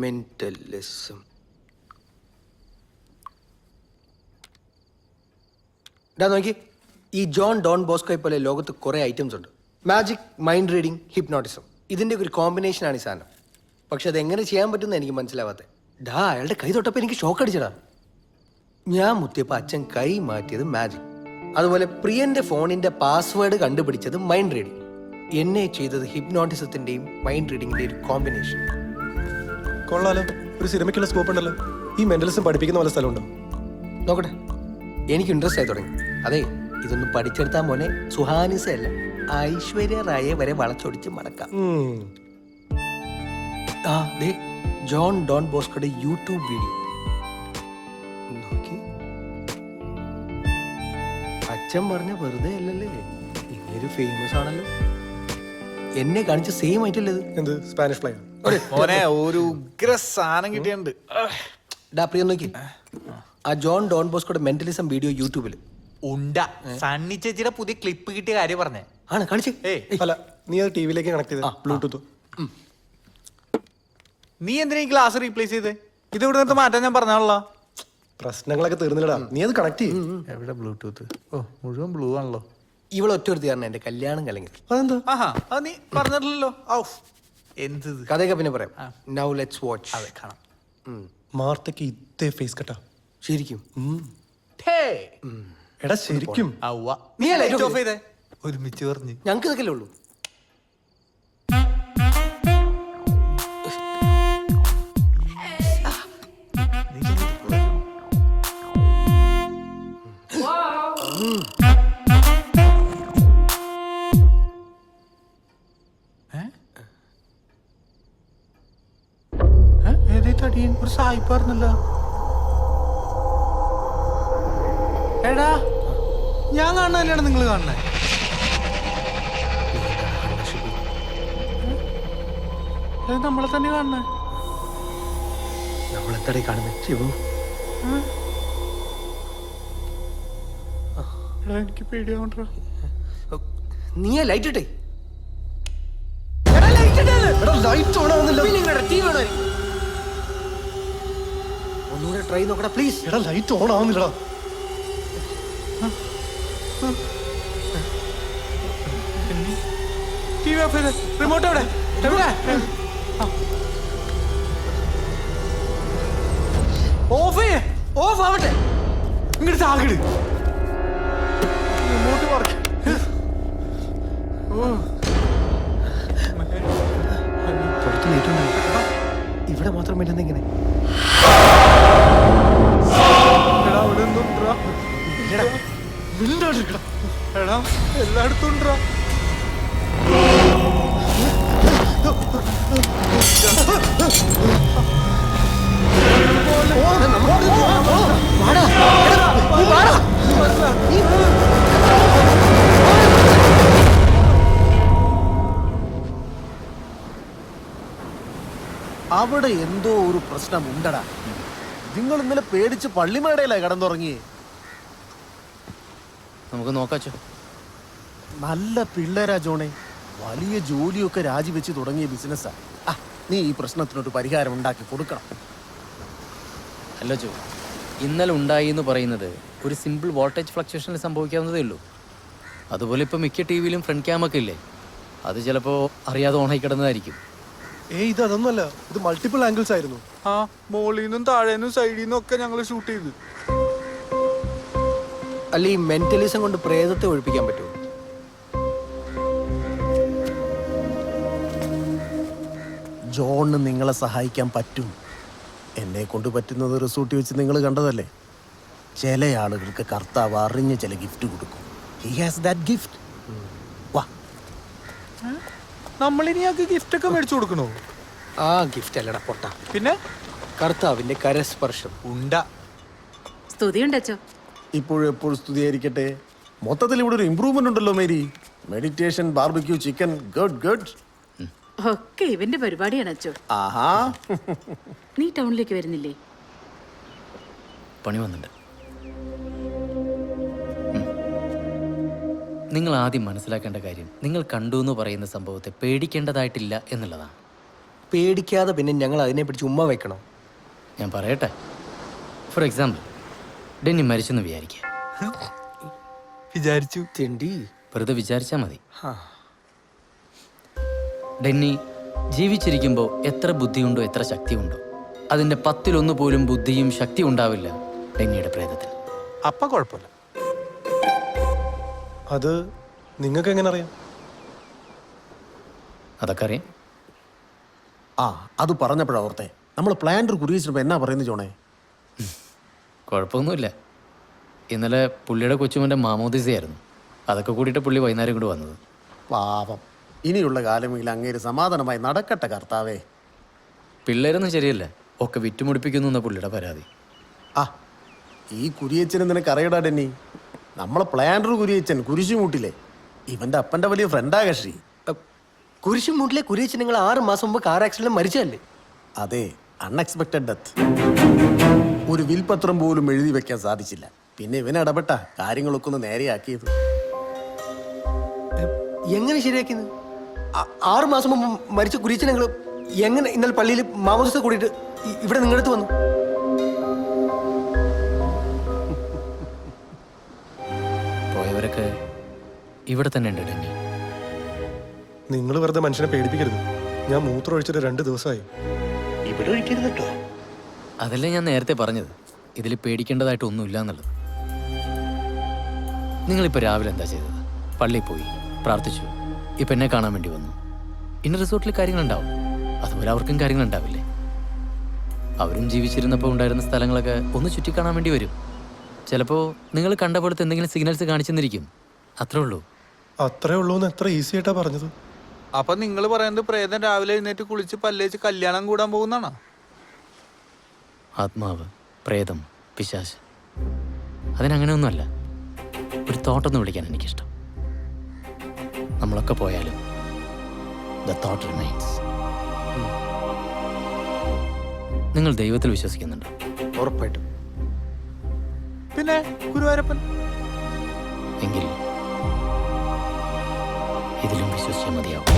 Mentalism. ഇതാ നോക്കി, ഈ ജോൺ ഡോൺ ബോസ്കോയെ പോലെ ലോകത്ത് കുറേ ഐറ്റംസ് ഉണ്ട്. മാജിക്, മൈൻഡ് റീഡിങ്, ഹിപ്നോട്ടിസം, ഇതിൻ്റെ ഒരു കോമ്പിനേഷനാണ് ഈ സാധനം. പക്ഷെ അതെങ്ങനെ ചെയ്യാൻ പറ്റുമെന്ന് എനിക്ക് മനസ്സിലാവാത്തത്. ഡാ, അയാളുടെ കൈ തൊട്ടപ്പോൾ എനിക്ക് ഷോക്ക് അടിച്ചടാ. ഞാൻ മുത്തിയപ്പോൾ അച്ഛൻ കൈ മാറ്റിയത് മാജിക്, അതുപോലെ പ്രിയന്റെ ഫോണിന്റെ പാസ്വേഡ് കണ്ടുപിടിച്ചത് മൈൻഡ് റീഡിങ്, എന്നെ ചെയ്തത് ഹിപ്നോട്ടിസത്തിന്റെയും മൈൻഡ് റീഡിങ്ങിന്റെയും ഒരു കോമ്പിനേഷൻ. കൊള്ളാലോ, ഒരു സിനിമയ്ക്കുള്ള സ്കോപ്പ് ഉണ്ടല്ലോ. ഈ മെന്റലിസം പഠിപ്പിക്കുന്ന പോലെ സ്ഥലമുണ്ടോ? നോക്കട്ടെ, എനിക്ക് ഇൻട്രസ്റ്റ് ആയി തുടങ്ങി. അതെ, ഇതൊന്നും പഠിച്ചെടുത്താൽ മോനെ സുഹാനിസല്ല, ഐശ്വര്യ റായെ വരെ വളച്ചൊടിച്ച് മടക്കാം. ആ ദേ, ജോൺ ഡോൺ ബോസ്കോയുടെ യൂട്യൂബ് വീഡിയോ നോക്കി. അച്ഛൻ പറഞ്ഞ വെറുതെ അല്ലല്ലേ, ഇങ്ങനൊരു ഫേമസ് ആണല്ലോ. എന്നെ കാണിച്ച സെയിം ആയിട്ടല്ലേ ഇത്? എന്ത് സ്പാനിഷ് ഫ്ലൈ? ഒരു ഉഗ്ര സാധനം കിട്ടിയുണ്ട്. ഡാ പ്രിയ നോക്കി, ആ ജോൺ ഡോൺ ബോസ്കോയുടെ മെന്റലിസം വീഡിയോ യൂട്യൂബിൽ ഉണ്ട. സണ്ണി ചേച്ചിയുടെ പുതിയ ക്ലിപ്പ് കിട്ടിയ കാര്യം പറഞ്ഞേ. ആണ് കാണിച്ചേ. അല്ല, നീ അത് ടിവിയിലേക്ക് കണക്ട് ചെയ്ത ബ്ലൂടൂത്ത്. നീ എന്തിനാ ഈ ഗ്ലാസ് റീപ്ലേസ് ചെയ്തേ? ഇത് ഇവിടെ നിന്ന് മാറ്റാൻ ഞാൻ പറഞ്ഞാണല്ലോ. പ്രശ്നങ്ങളൊക്കെ തീർന്നില്ലടാ, നീ അത് കണക്ട് ചെയ്യും. എവിടെ ബ്ലൂടൂത്ത്? ഓ, മുഴുവൻ ബ്ലൂ ആണല്ലോ. ഇവളൊറ്റ ഒരു കാരണം എന്റെ കല്യാണം കലങ്ങി. അതെന്താ? ആഹാ, അത് നീ പറഞ്ഞിട്ടില്ലല്ലോ. എന്ത് കഥയൊക്കെ പിന്നെ പറയാം. Now let's watch. അതെ, കാണാം. മാർത്തക്ക് ഇതേ ഫേസ് കട്ടാ ശരിക്കും. എടാ ശരിക്കും. നീ ലൈറ്റ് ഓഫ് ചെയ്തേ. ഒരുമിച്ച് പറഞ്ഞു. ഞങ്ങൾക്ക് ഇതൊക്കെ ഉള്ളൂ. ഒരു സായിപ്പായിരുന്നല്ലോ. എടാ, ഞാൻ കാണുന്നതല്ലാണ് നിങ്ങൾ കാണണേ. നമ്മളെ തന്നെ കാണണേ. നമ്മളെന്തടേ കാണുന്നത്? ശിവു, എനിക്ക് പേടിയാവണ്ട. നീ ലൈറ്റ് ഇട്ടേ. ഒന്നുകൂടെ ട്രൈ നോക്കടാ പ്ലീസ്. എടാ ലൈറ്റ് ഓൺ ആവുന്നില്ലടാ. ടിവി ഓഫ് ചെയ്ത്. റിമോട്ട് എവിടെ? ഓഫ് ചെയ്യേ. ഓഫ് ആവട്ടെ. ഇങ്ങോട്ട് താകിട്. Remote work. ഇവിടെ മാത്രം പറ്റുന്ന എങ്ങനെ? എല്ലായിടത്തും ഉണ്ടോ? അവിടെ എന്തോ ഒരു പ്രശ്നം ഉണ്ടടാ. നിങ്ങൾ ഇന്നലെ പേടിച്ച് പള്ളിമേടയിലായി കടന്നുറങ്ങിയേ. നമുക്ക് നോക്കാച്ചോ. നല്ല പിള്ളേരാ ജോണേ, വലിയ ജോലിയൊക്കെ രാജിവെച്ച് തുടങ്ങിയ ബിസിനസ്സാ. നീ ഈ പ്രശ്നത്തിനൊരു പരിഹാരം ഉണ്ടാക്കി കൊടുക്കണം. അല്ല ചോ, ഇന്നലെ ഉണ്ടായി എന്ന് പറയുന്നത് ഒരു സിമ്പിൾ വോൾട്ടേജ് ഫ്ലക്ച്വേഷനിൽ സംഭവിക്കാവുന്നതേ ഉള്ളൂ. അതുപോലെ ഇപ്പോൾ മിക്ക ടി വിയിലും ഫ്രണ്ട് ക്യാമൊക്കെ ഇല്ലേ, അത് ചിലപ്പോൾ അറിയാതെ ഓണായി കിടന്നതായിരിക്കും. ഇത് അതൊന്നുമല്ല, ഇത് മൾട്ടിപ്പിൾ ആംഗിൾസ് ആയിരുന്നു. മോളിന്നും താഴേന്നും സൈഡിന്നും ഒക്കെ ഞങ്ങൾ ഷൂട്ട് ചെയ്തു. അല്ല, ഈ മെന്റലിസം കൊണ്ട് പ്രേതത്തെ ഒഴിപ്പിക്കാൻ പറ്റുമോ? ജോണിന് നിങ്ങളെ സഹായിക്കാൻ പറ്റും. എന്നെ കൊണ്ട് പറ്റുന്നത് റിസോർട്ട് വെച്ച് നിങ്ങൾ കണ്ടതല്ലേ. ചില ആളുകൾക്ക് കർത്താവ് അറിഞ്ഞ ചില ഗിഫ്റ്റ് കൊടുക്കും. He has that gift. വാ, നമ്മളിനി ഞങ്ങൾക്ക് ഗിഫ്റ്റ് ഒക്കെ മേടിച്ചു കൊടുക്കണോ? ആ ഗിഫ്റ്റ് അല്ലടാ പൊട്ട, പിന്നെ കർത്താവിന്റെ കരസ്പർശം. ഉണ്ട. സ്തുതിയുണ്ടോ? ഇപ്പോഴും എപ്പോഴും സ്തുതിയായിരിക്കട്ടെ. മൊത്തത്തിൽ ഇവിടെ ഒരു ഇമ്പ്രൂവ്മെന്റ് ഉണ്ടല്ലോ Mary. Meditation, barbecue chicken, good good. ഒക്കെ ഇവന്റെ പരിപാടിയാണ് അച്ചോ. ആഹാ, നീ ടൗണിലേക്ക് വരുന്നില്ലേ? പണി വന്നിട്ടുണ്ട്. നിങ്ങൾ ആദ്യം മനസ്സിലാക്കേണ്ട കാര്യം, നിങ്ങൾ കണ്ടു എന്ന് പറയുന്ന സംഭവത്തെ പേടിക്കേണ്ടതായിട്ടില്ല എന്നുള്ളതാണ്. പേടിക്കാതെ പിന്നെ ഞങ്ങൾ അതിനെ പിടിച്ച് ഉമ്മ വെക്കണം. ഞാൻ പറയട്ടെ. ഫോർ എക്സാമ്പിൾ, ഡെന്നി മരിച്ചെന്ന് വിചാരിക്കുക. വിചാരിച്ചു. തെണ്ടി. വെറുതെ വിചാരിച്ചാൽ മതി. ഹാ. ഡെന്നി ജീവിച്ചിരിക്കുമ്പോൾ എത്ര ബുദ്ധിയുണ്ടോ എത്ര ശക്തിയുണ്ടോ അതിൻ്റെ 10-1 പോലും ബുദ്ധിയും ശക്തിയും ഉണ്ടാവില്ല ഡെന്നിയുടെ പ്രേതത്തിന്. അപ്പൊ കുഴപ്പമില്ല. അത് നിങ്ങൾക്ക് എങ്ങനെ അറിയാം? അതൊക്കെ അറിയാം. ആ അത് പറഞ്ഞപ്പോഴാ ഓർത്തെ, നമ്മൾ പ്ലാന്റർ കുറിയിച്ചപ്പോൾ എന്നാ പറയുന്നത് ജോണേ? കുഴപ്പമൊന്നുമില്ല. ഇന്നലെ പുള്ളിയുടെ കൊച്ചുമൻ്റെ മാമോദിസയായിരുന്നു. അതൊക്കെ കൂടിയിട്ട് പുള്ളി വൈകുന്നേരം കൂടി വന്നത്. പാപം, ഇനിയുള്ള കാലമെങ്കിൽ അങ്ങേര് സമാധാനമായി നടക്കട്ടെ കർത്താവേ. പിള്ളേരൊന്നും ശരിയല്ല, ഒക്കെ വിറ്റുമുടിപ്പിക്കുന്നു എന്ന പുള്ളിയുടെ പരാതി. ആ ഈ കുരിയച്ചന് നിനക്ക് അറിയടാ ഡെന്നി, നമ്മളെ പ്ലാന്റർ കുരിയച്ചൻ കുരിശുമൂട്ടിലെ ഇവന്റെ അപ്പന്റെ വലിയ ഫ്രണ്ടാ കക്ഷി. കുരിശുമൂട്ടിലെ കുരിയച്ചൻ നിങ്ങൾ 6 മാസം മുമ്പ് കാർ ആക്സിഡന്റ് മരിച്ചല്ലേ? അതെ, അൺഎക്സ്പെക്റ്റഡ് ഡെത്ത്. ഒരു വിൽപത്രം പോലും എഴുതി വെക്കാൻ സാധിച്ചില്ല. പിന്നെ ഇവനെ ഇടപെട്ട കാര്യങ്ങളൊക്കെ ഒന്ന് നേരെയാക്കിയത്. എങ്ങനെ ശരിയാക്കിയത്? 6 മാസം മുമ്പ് മരിച്ച കുരിയച്ചൻ നിങ്ങൾ എങ്ങനെ ഇന്നലെ പള്ളിയിൽ മാമോദിസ കൂടിയിട്ട് ഇവിടെ നിങ്ങളുടെ അടുത്ത് വന്നു? പോയവരൊക്കെ ഇവിടെ തന്നെ ഉണ്ട് ഡെന്നി. നിങ്ങൾ വെറുതെ മനുഷ്യനെ പേടിപ്പിക്കരുത്. ഞാൻ മൂത്രം ഒഴിച്ചിട്ട് 2 ദിവസമായി. ഇവിടെ ഒഴിക്കരുത് കേട്ടോ. അതല്ലേ ഞാൻ നേരത്തെ പറഞ്ഞത്, ഇതിൽ പേടിക്കേണ്ടതായിട്ടൊന്നുമില്ല എന്നുള്ളത്. നിങ്ങളിപ്പോൾ രാവിലെ എന്താ ചെയ്തത്? പള്ളിയിൽ പോയി പ്രാർത്ഥിച്ചു, ഇപ്പം എന്നെ കാണാൻ വേണ്ടി വന്നു. ഇന്ന റിസോർട്ടിൽ കാര്യങ്ങളുണ്ടാവും, അതുപോലെ അവർക്കും കാര്യങ്ങളുണ്ടാവില്ലേ? അവരും ജീവിച്ചിരുന്നപ്പോൾ ഉണ്ടായിരുന്ന സ്ഥലങ്ങളൊക്കെ ഒന്ന് ചുറ്റിക്കാണാൻ വേണ്ടി വരും. ചിലപ്പോൾ നിങ്ങൾ കണ്ട പോലത്തെ എന്തെങ്കിലും സിഗ്നൽസ് കാണിച്ചെന്നിരിക്കും. അത്രേ ഉള്ളൂ. അത്രേ ഉള്ളൂ എന്ന് എത്ര ഈസി ആയിട്ടാ പറഞ്ഞത്. അപ്പൊ നിങ്ങൾ പറയുന്നത് പ്രേതം രാവിലെ എഴുന്നേറ്റ് കുളിച്ച് പല്ലേച്ച് കല്യാണം കൂടാൻ പോകുന്നാണോ? ആത്മാവ്, പ്രേതം, പിശാച്, അതിനങ്ങനെയൊന്നുമല്ല. ഒരു തോട്ടൊന്ന് വിളിക്കാൻ എനിക്കിഷ്ടം. നമ്മളൊക്കെ പോയാലും ദ തോട്ട് റിമൈൻസ്. നിങ്ങൾ ദൈവത്തിൽ വിശ്വസിക്കുന്നുണ്ടോ? ഉറപ്പായിട്ടും. പിന്നെ ഗുരുവായൂരപ്പൻ. എങ്കിൽ ഇതിലും വിശ്വസിച്ചാൽ മതിയാവും.